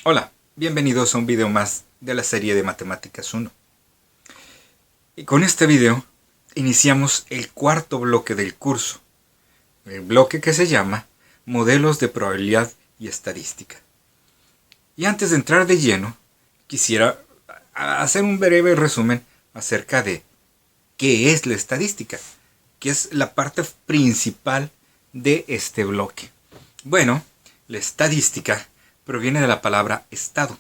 Hola, bienvenidos a un video más de la serie de Matemáticas 1. Y con este video iniciamos el cuarto bloque del curso, el bloque que se llama Modelos de Probabilidad y Estadística. Y antes de entrar de lleno, quisiera hacer un breve resumen acerca de qué es la estadística, que es la parte principal de este bloque. Bueno, la estadística proviene de la palabra estado.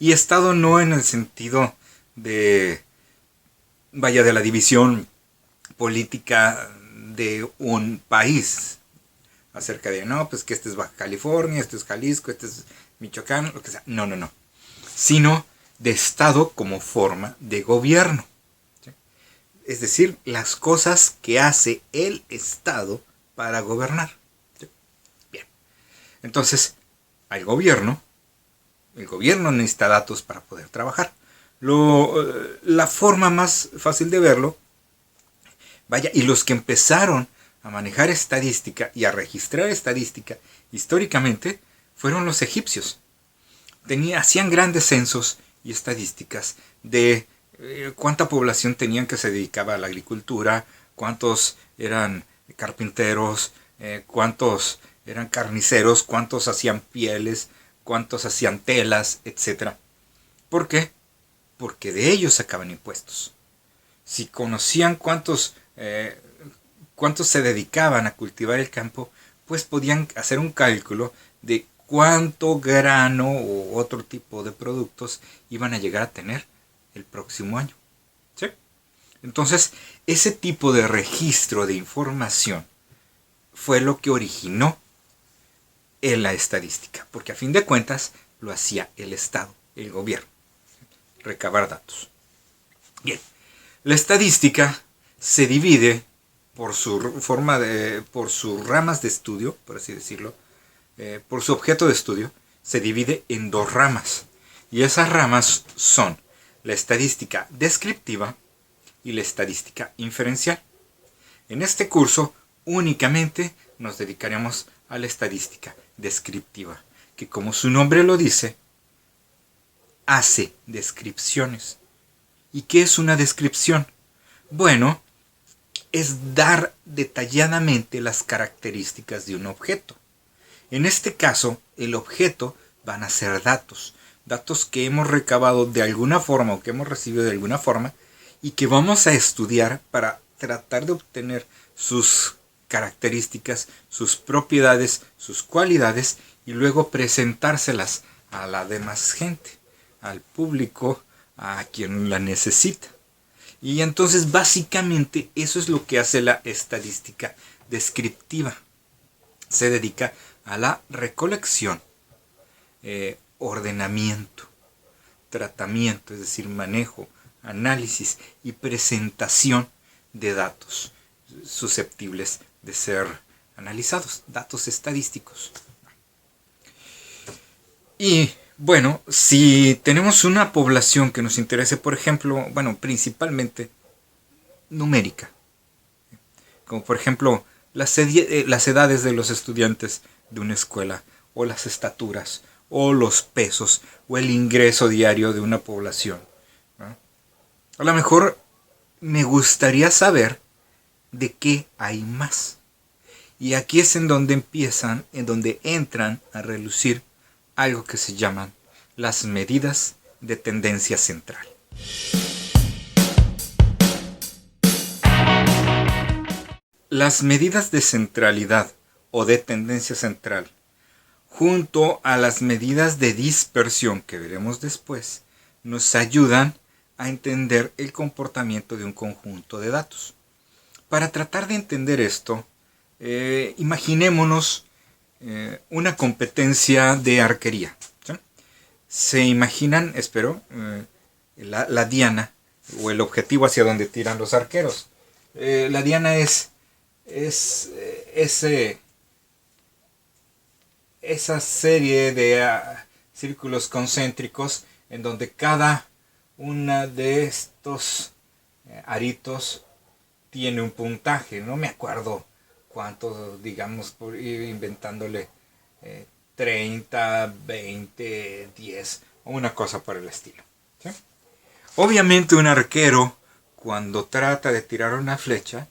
Y estado no en el sentido de, de la división política de un país. Acerca de, no, pues que este es Baja California, este es Jalisco, este es Michoacán, lo que sea. No. Sino de estado como forma de gobierno. ¿Sí? Es decir, las cosas que hace el estado para gobernar. ¿Sí? Bien. Entonces, el gobierno necesita datos para poder trabajar. La forma más fácil de verlo, y los que empezaron a manejar estadística y a registrar estadística históricamente fueron los egipcios. Hacían grandes censos y estadísticas de cuánta población tenían que se dedicaba a la agricultura, cuántos eran carpinteros, cuántos eran carniceros, cuántos hacían pieles, cuántos hacían telas, etc. ¿Por qué? Porque de ellos sacaban impuestos. Si conocían cuántos se dedicaban a cultivar el campo, pues podían hacer un cálculo de cuánto grano o otro tipo de productos iban a llegar a tener el próximo año. ¿Sí? Entonces, ese tipo de registro de información fue lo que originó en la estadística, porque a fin de cuentas lo hacía el Estado, el gobierno, recabar datos. Bien, la estadística se divide por sus ramas de estudio, por así decirlo, por su objeto de estudio, se divide en dos ramas. Y esas ramas son la estadística descriptiva y la estadística inferencial. En este curso únicamente nos dedicaremos a la estadística descriptiva, que como su nombre lo dice, hace descripciones. ¿Y qué es una descripción? Bueno, es dar detalladamente las características de un objeto. En este caso, el objeto van a ser datos que hemos recabado de alguna forma o que hemos recibido de alguna forma y que vamos a estudiar para tratar de obtener sus características, sus propiedades, sus cualidades y luego presentárselas a la demás gente, al público, a quien la necesita. Y entonces básicamente eso es lo que hace la estadística descriptiva. Se dedica a la recolección, ordenamiento, tratamiento, es decir, manejo, análisis y presentación de datos susceptibles de ser analizados, datos estadísticos. Y bueno, si tenemos una población que nos interese, por ejemplo, principalmente numérica, como por ejemplo las edades de los estudiantes de una escuela, o las estaturas, o los pesos, o el ingreso diario de una población, ¿no? A lo mejor me gustaría saber de qué hay más. Y aquí es en donde entran a relucir algo que se llaman las medidas de tendencia central. Las medidas de centralidad o de tendencia central, junto a las medidas de dispersión que veremos después, nos ayudan a entender el comportamiento de un conjunto de datos. Para tratar de entender esto, imaginémonos una competencia de arquería. ¿Sí? Se imaginan, espero, la diana o el objetivo hacia donde tiran los arqueros. La diana es esa serie de círculos concéntricos en donde cada una de estos aritos tiene un puntaje. No me acuerdo cuánto, digamos, por ir inventándole 30, 20, 10 o una cosa por el estilo. ¿Sí? Obviamente un arquero, cuando trata de tirar una flecha,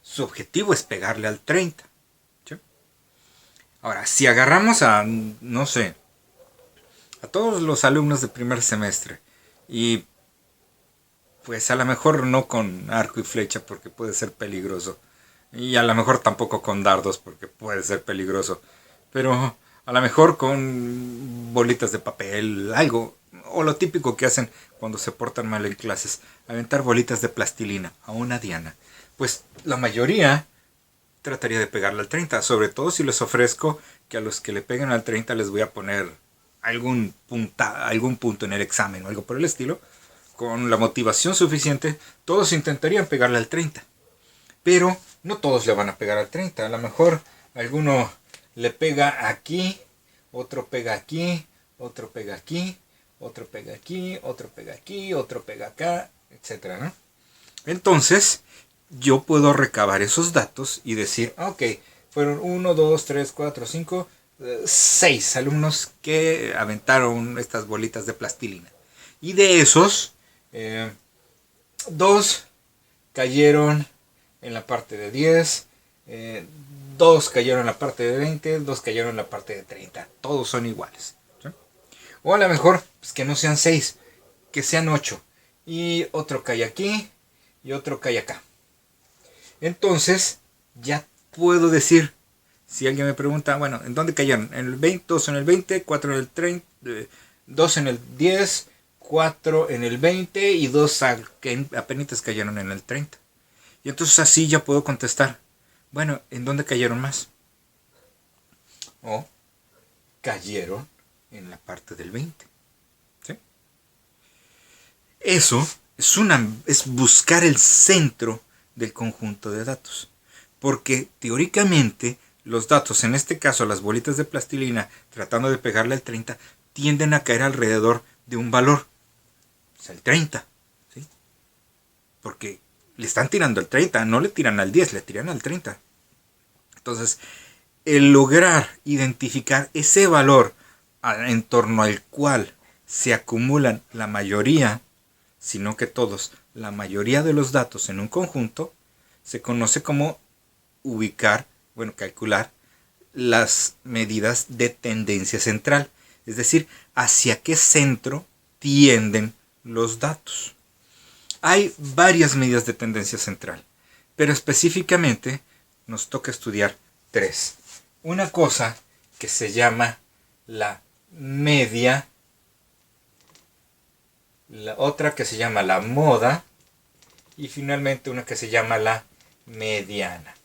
su objetivo es pegarle al 30. ¿Sí? Ahora, si agarramos a, no sé, a todos los alumnos de primer semestre y pues a lo mejor no con arco y flecha porque puede ser peligroso, y a lo mejor tampoco con dardos porque puede ser peligroso, pero a lo mejor con bolitas de papel, algo, o lo típico que hacen cuando se portan mal en clases, aventar bolitas de plastilina a una diana. Pues la mayoría trataría de pegarle al 30, sobre todo si les ofrezco que a los que le peguen al 30 les voy a poner algún punto en el examen o algo por el estilo. Con la motivación suficiente, todos intentarían pegarle al 30. Pero no todos le van a pegar al 30. A lo mejor alguno le pega aquí, otro pega aquí, otro pega aquí, otro pega aquí, otro pega aquí, otro pega acá, etc., ¿no? Entonces, yo puedo recabar esos datos y decir, ok, fueron 1, 2, 3, 4, 5, 6 alumnos que aventaron estas bolitas de plastilina. Y de esos, 2 cayeron en la parte de 10, 2 cayeron en la parte de 20, 2 cayeron en la parte de 30. Todos son iguales. ¿Sí? O a lo mejor pues, que no sean 6, que sean 8. Y otro cae aquí y otro cae acá. Entonces ya puedo decir, si alguien me pregunta, bueno, ¿en dónde cayeron? En el 20, 2 en el 20, 4 en el 30, 2 en el 10, 4 en el 20 y 2 que apenas cayeron en el 30. Y entonces así ya puedo contestar, bueno, ¿en dónde cayeron más? O cayeron en la parte del 20. ¿Sí? Eso es buscar el centro del conjunto de datos. Porque teóricamente los datos, en este caso las bolitas de plastilina, tratando de pegarle al 30, tienden a caer alrededor de un valor. O sea, el 30. ¿Sí? Porque le están tirando al 30, no le tiran al 10, le tiran al 30. Entonces, el lograr identificar ese valor en torno al cual se acumulan la mayoría, sino que todos, la mayoría de los datos en un conjunto, se conoce como calcular las medidas de tendencia central. Es decir, hacia qué centro tienden los datos. Hay varias medidas de tendencia central, pero específicamente nos toca estudiar 3. Una cosa que se llama la media, la otra que se llama la moda y finalmente una que se llama la mediana.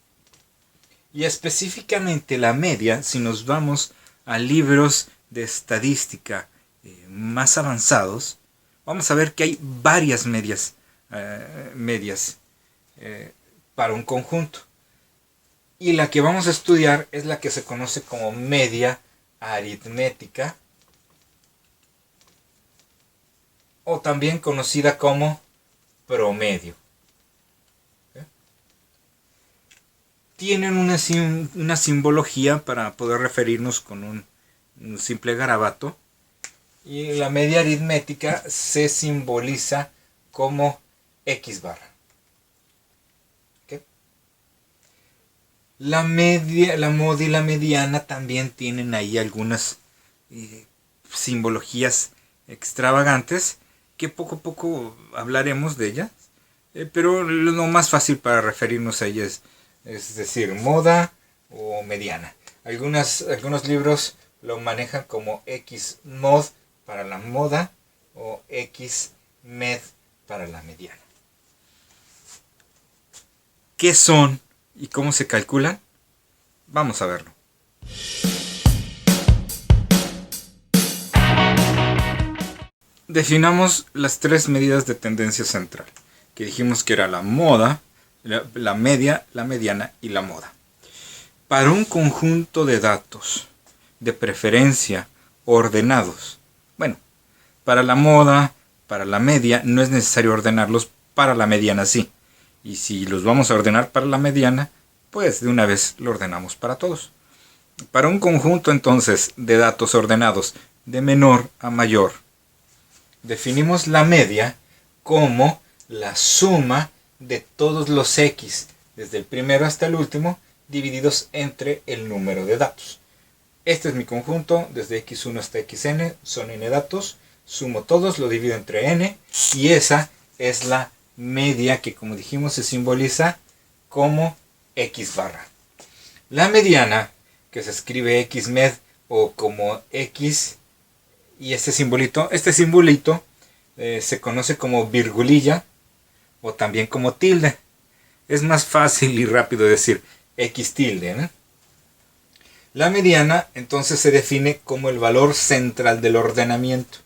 Y específicamente la media, si nos vamos a libros de estadística más avanzados, vamos a ver que hay varias medias para un conjunto. Y la que vamos a estudiar es la que se conoce como media aritmética, o también conocida como promedio. Tienen una simbología para poder referirnos con un simple garabato. Y la media aritmética se simboliza como X barra. ¿Okay? La moda y la mediana también tienen ahí algunas simbologías extravagantes que poco a poco hablaremos de ellas. Pero lo más fácil para referirnos a ellas es decir, moda o mediana. Algunos libros lo manejan como X mod para la moda o X med para la mediana. ¿Qué son y cómo se calculan? Vamos a verlo. Definamos las 3 medidas de tendencia central, que dijimos que era la moda, la media, la mediana y la moda. Para un conjunto de datos, de preferencia, ordenados, bueno, para la moda, para la media, no es necesario ordenarlos, para la mediana sí. Y si los vamos a ordenar para la mediana, pues de una vez lo ordenamos para todos. Para un conjunto entonces de datos ordenados de menor a mayor, definimos la media como la suma de todos los x, desde el primero hasta el último, divididos entre el número de datos. Este es mi conjunto, desde x1 hasta xn, son n datos, sumo todos, lo divido entre n, y esa es la media que, como dijimos, se simboliza como x barra. La mediana, que se escribe xmed o como x, y este simbolito se conoce como virgulilla o también como tilde. Es más fácil y rápido decir x tilde, ¿no? La mediana entonces se define como el valor central del ordenamiento,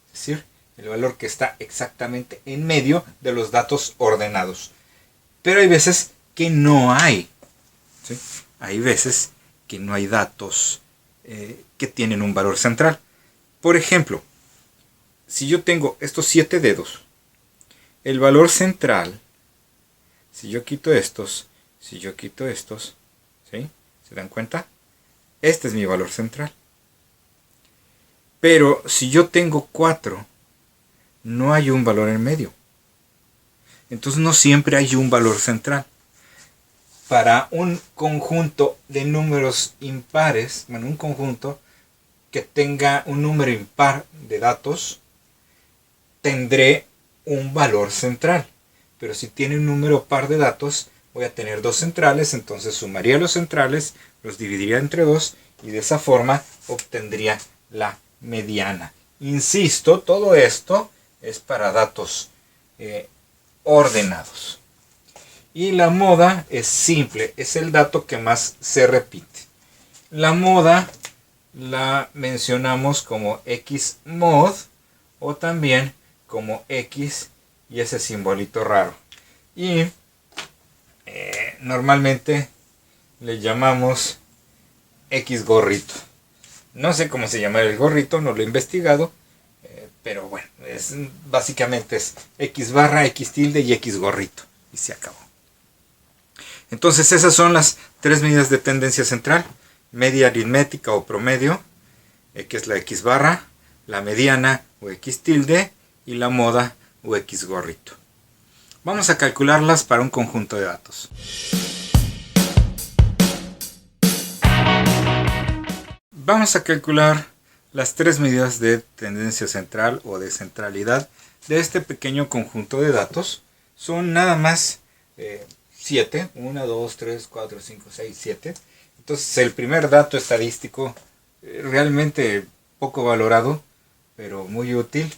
es decir, el valor que está exactamente en medio de los datos ordenados. Pero hay veces que no hay, ¿sí? Hay veces que no hay datos que tienen un valor central. Por ejemplo, si yo tengo estos 7 dedos, el valor central, si yo quito estos, ¿sí? ¿Se dan cuenta? Este es mi valor central. Pero si yo tengo 4, no hay un valor en medio. Entonces no siempre hay un valor central. Para un conjunto de números impares, bueno, un conjunto que tenga un número impar de datos, tendré un valor central. Pero si tiene un número par de datos, voy a tener 2 centrales, entonces sumaría los centrales, los dividiría entre 2 y de esa forma obtendría la mediana. Insisto, todo esto es para datos ordenados. Y la moda es simple, es el dato que más se repite. La moda la mencionamos como xmod o también como x y ese simbolito raro. Y normalmente le llamamos x gorrito. No sé cómo se llama el gorrito, no lo he investigado, pero bueno, básicamente es x barra, x tilde y x gorrito. Y se acabó. Entonces esas son las 3 medidas de tendencia central: media aritmética o promedio, que es la x barra, la mediana o x tilde y la moda o x gorrito. Vamos a calcularlas para un conjunto de datos. Vamos a calcular las 3 medidas de tendencia central o de centralidad de este pequeño conjunto de datos. Son nada más 7, 1, 2, 3, 4, 5, 6, 7. Entonces el primer dato estadístico, realmente poco valorado, pero muy útil,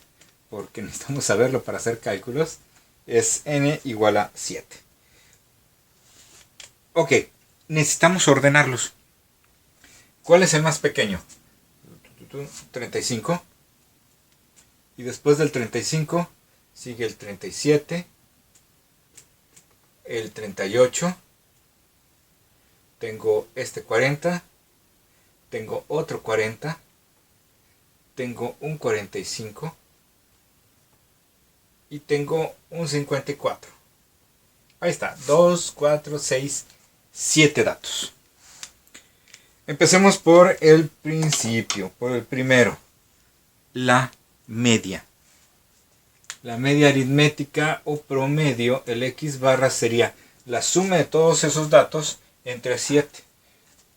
porque necesitamos saberlo para hacer cálculos, es n igual a 7. Ok, necesitamos ordenarlos. ¿Cuál es el más pequeño? 35. Y después del 35 sigue el 37, el 38, tengo este 40, tengo otro 40, tengo un 45 y tengo un 54. Ahí está, 2, 4, 6, 7 datos. Empecemos por el principio, por el primero, la media. La media aritmética o promedio, el x barra sería la suma de todos esos datos entre 7.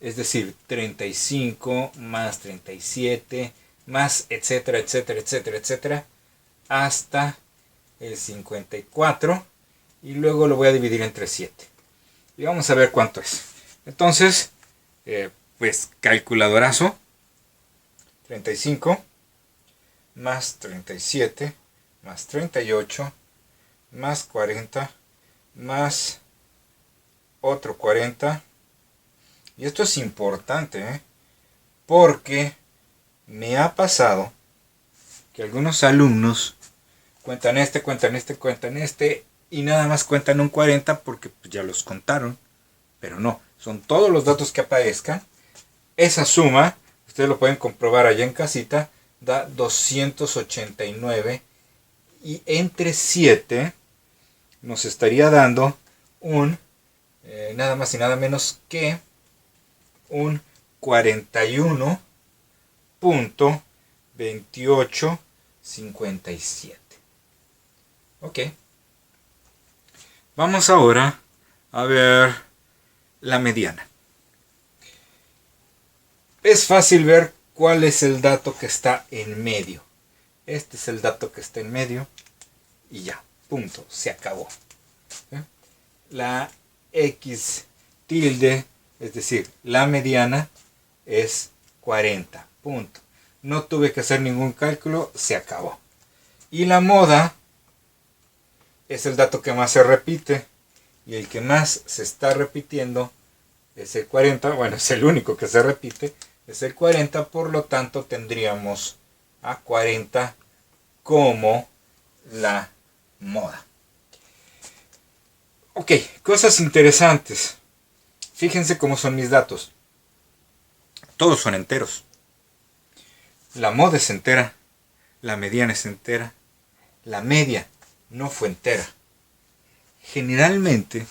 Es decir, 35 más 37 más etcétera, etcétera, etcétera, etcétera, hasta el 54. Y luego lo voy a dividir entre 7. Y vamos a ver cuánto es. Entonces, pues calculadorazo. 35 más 37 más 38 más 40 más otro 40. Y esto es importante, porque me ha pasado que algunos alumnos cuentan este y nada más cuentan un 40 porque pues, ya los contaron. Pero no, son todos los datos que aparezcan. Esa suma, ustedes lo pueden comprobar allá en casita, da 289 y entre 7 nos estaría dando un nada más y nada menos que un 41.2857. Ok. Vamos ahora a ver la mediana. Es fácil ver cuál es el dato que está en medio. Este es el dato que está en medio y ya, punto, se acabó. La X tilde, es decir, la mediana es 40, punto. No tuve que hacer ningún cálculo, se acabó. Y la moda es el dato que más se repite y el que más se está repitiendo es el 40, bueno, es el único que se repite, es el 40, por lo tanto tendríamos a 40 como la moda. Ok, cosas interesantes. Fíjense cómo son mis datos. Todos son enteros. La moda es entera, la mediana es entera, la media no fue entera. Generalmente,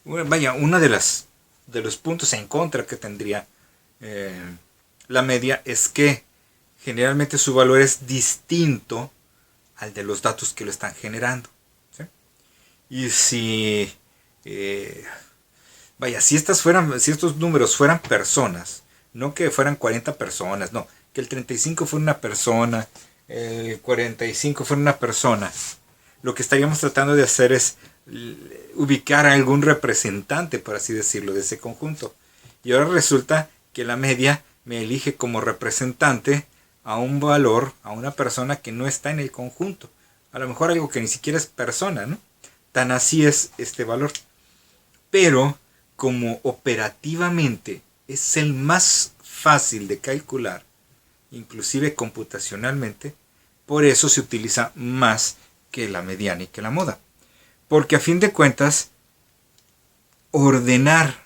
vaya, uno de los puntos en contra que tendría la media es que generalmente su valor es distinto al de los datos que lo están generando. ¿Sí? Y si si estos números fueran personas, no que fueran 40 personas, no, que el 35 fuera una persona, el 45 fuera una persona, lo que estaríamos tratando de hacer es ubicar a algún representante, por así decirlo, de ese conjunto. Y ahora resulta que la media me elige como representante a un valor, a una persona que no está en el conjunto. A lo mejor algo que ni siquiera es persona, ¿no? Tan así es este valor. Pero como operativamente es el más fácil de calcular, inclusive computacionalmente, por eso se utiliza más que la mediana y que la moda. Porque a fin de cuentas, ordenar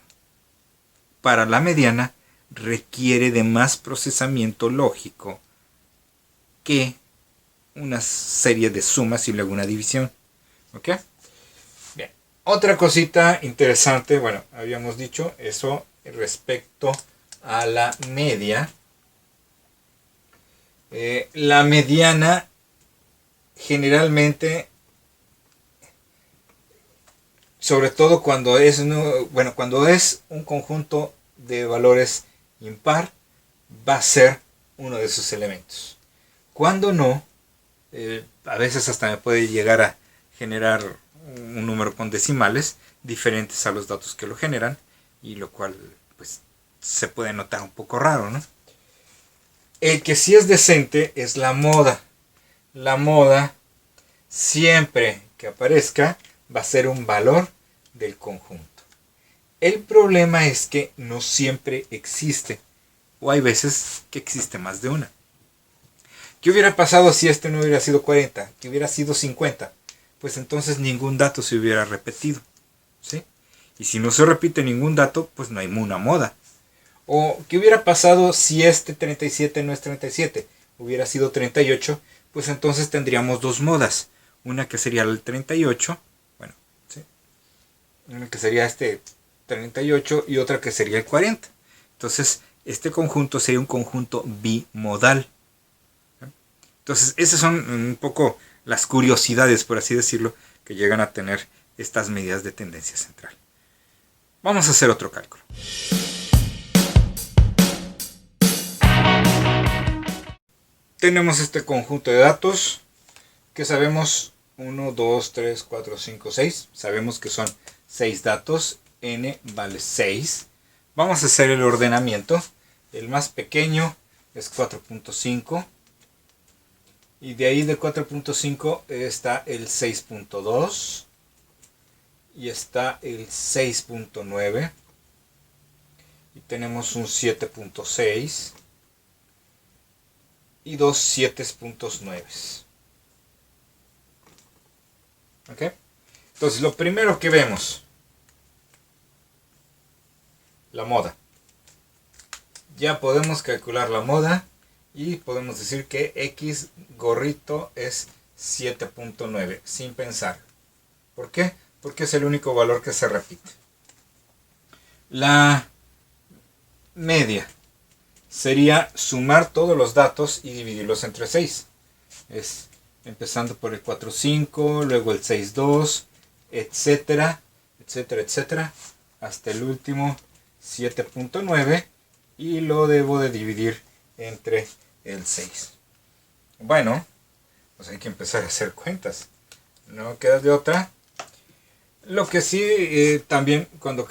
para la mediana requiere de más procesamiento lógico que una serie de sumas y luego una división. ¿Ok? Bien. Otra cosita interesante, bueno, habíamos dicho eso respecto a la media. La mediana generalmente, sobre todo cuando es un conjunto de valores impar, va a ser uno de sus elementos. Cuando no, a veces hasta me puede llegar a generar un número con decimales diferentes a los datos que lo generan, y lo cual pues se puede notar un poco raro, ¿no? El que sí es decente es la moda. La moda, siempre que aparezca, va a ser un valor del conjunto. El problema es que no siempre existe, o hay veces que existe más de una. ¿Qué hubiera pasado si este no hubiera sido 40? ¿Que hubiera sido 50? Pues entonces ningún dato se hubiera repetido, ¿sí? Y si no se repite ningún dato, pues no hay una moda. ¿O qué hubiera pasado si este 37 no es 37? Hubiera sido 38, pues entonces tendríamos dos modas. Una que sería el 38, bueno, ¿sí? Una que sería este 38 y otra que sería el 40. Entonces, este conjunto sería un conjunto bimodal. Entonces, esas son un poco las curiosidades, por así decirlo, que llegan a tener estas medidas de tendencia central. Vamos a hacer otro cálculo. Tenemos este conjunto de datos que sabemos 1, 2, 3, 4, 5, 6. Sabemos que son 6 datos. N vale 6. Vamos a hacer el ordenamiento. El más pequeño es 4.5. Y de ahí de 4.5 está el 6.2. Y está el 6.9. Y tenemos un 7.6. Y dos 7.9. ¿Ok? Entonces, lo primero que vemos, la moda. Ya podemos calcular la moda y podemos decir que X gorrito es 7.9, sin pensar. ¿Por qué? Porque es el único valor que se repite. La media. sería sumar todos los datos y dividirlos entre 6. Es empezando por el 4,5, luego el 6,2, etcétera, etcétera, etcétera, hasta el último 7,9, y lo debo de dividir entre el 6. Bueno, pues hay que empezar a hacer cuentas. No queda de otra. Lo que sí, también cuando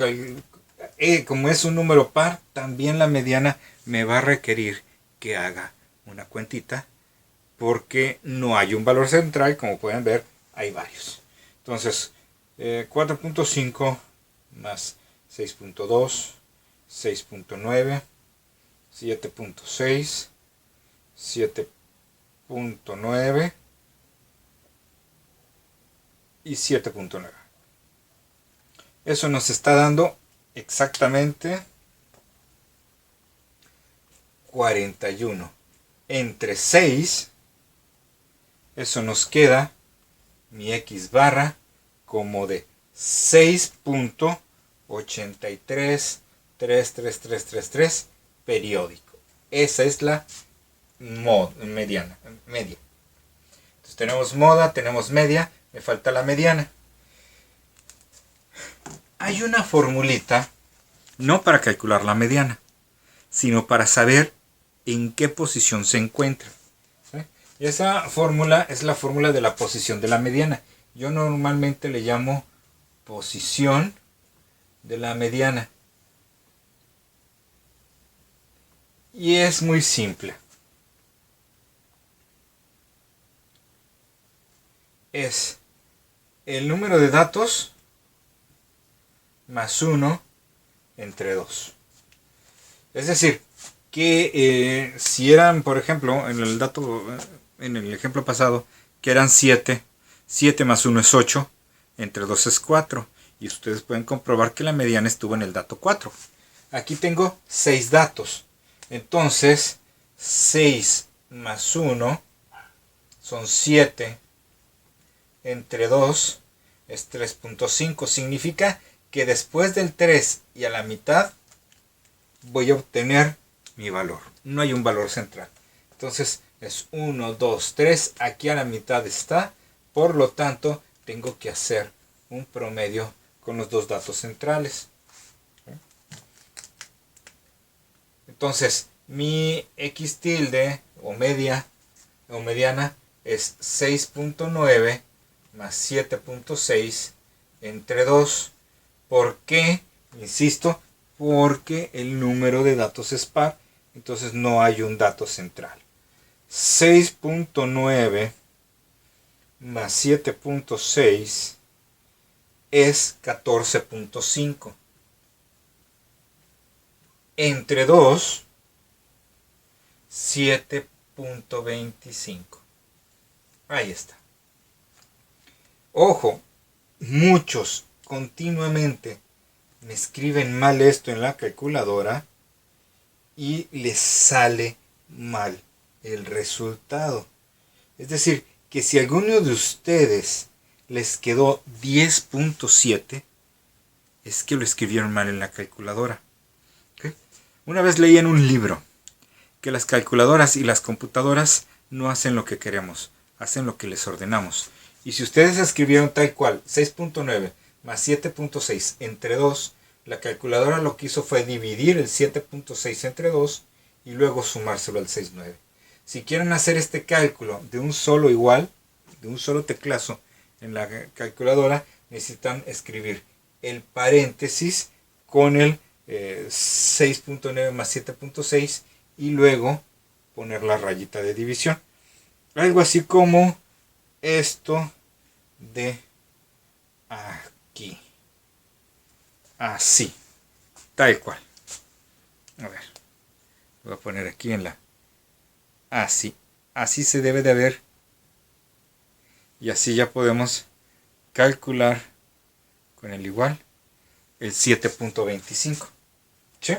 como es un número par, también la mediana me va a requerir que haga una cuentita, porque no hay un valor central, como pueden ver, hay varios. Entonces, 4,5 más 6,2, 6,9, 7,6, 7,9 y 7,9. Eso nos está dando exactamente 41. Entre 6, eso nos queda mi x barra como de 6,833333 periódico. Esa es la media. Entonces tenemos moda, tenemos media, me falta la mediana. Hay una formulita, no para calcular la mediana, sino para saber en qué posición se encuentra. ¿Sí? Y esa fórmula es la fórmula de la posición de la mediana. Yo normalmente le llamo posición de la mediana. Y es muy simple. Es el número de datos más 1 entre 2. Es decir, que si eran, por ejemplo, en el ejemplo pasado, que eran 7, 7 más 1 es 8, entre 2 es 4. Y ustedes pueden comprobar que la mediana estuvo en el dato 4. Aquí tengo 6 datos. Entonces, 6 más 1 son 7, entre 2 es 3,5. Significa que después del 3 y a la mitad voy a obtener mi valor. No hay un valor central. Entonces es 1, 2, 3. Aquí a la mitad está. Por lo tanto, tengo que hacer un promedio con los dos datos centrales. Entonces, mi x tilde o mediana es 6,9 más 7,6 entre 2. ¿Por qué? Insisto, porque el número de datos es par, entonces no hay un dato central. 6,9 más 7,6 es 14,5. Entre 2, 7,25. Ahí está. Ojo, muchos continuamente me escriben mal esto en la calculadora y les sale mal el resultado. Es decir, que si a alguno de ustedes les quedó 10,7, es que lo escribieron mal en la calculadora. ¿Okay? Una vez leí en un libro que las calculadoras y las computadoras no hacen lo que queremos, hacen lo que les ordenamos. Y si ustedes escribieron tal cual, 6,9 más 7,6 entre 2, la calculadora lo que hizo fue dividir el 7,6 entre 2 y luego sumárselo al 6,9. Si quieren hacer este cálculo de un solo igual, de un solo teclazo en la calculadora, necesitan escribir el paréntesis con el 6,9 más 7,6 y luego poner la rayita de división. Algo así como esto de aquí. Así. Tal cual. A ver. Voy a poner aquí en la... Así. Así se debe de ver. Y así ya podemos calcular con el igual el 7,25. ¿Sí?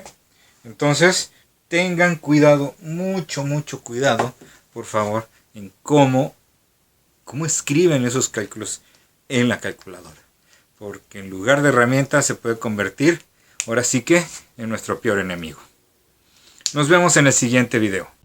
Entonces, tengan cuidado, mucho cuidado, por favor, en cómo escriben esos cálculos en la calculadora. Porque en lugar de herramienta se puede convertir, ahora sí que, en nuestro peor enemigo. Nos vemos en el siguiente video.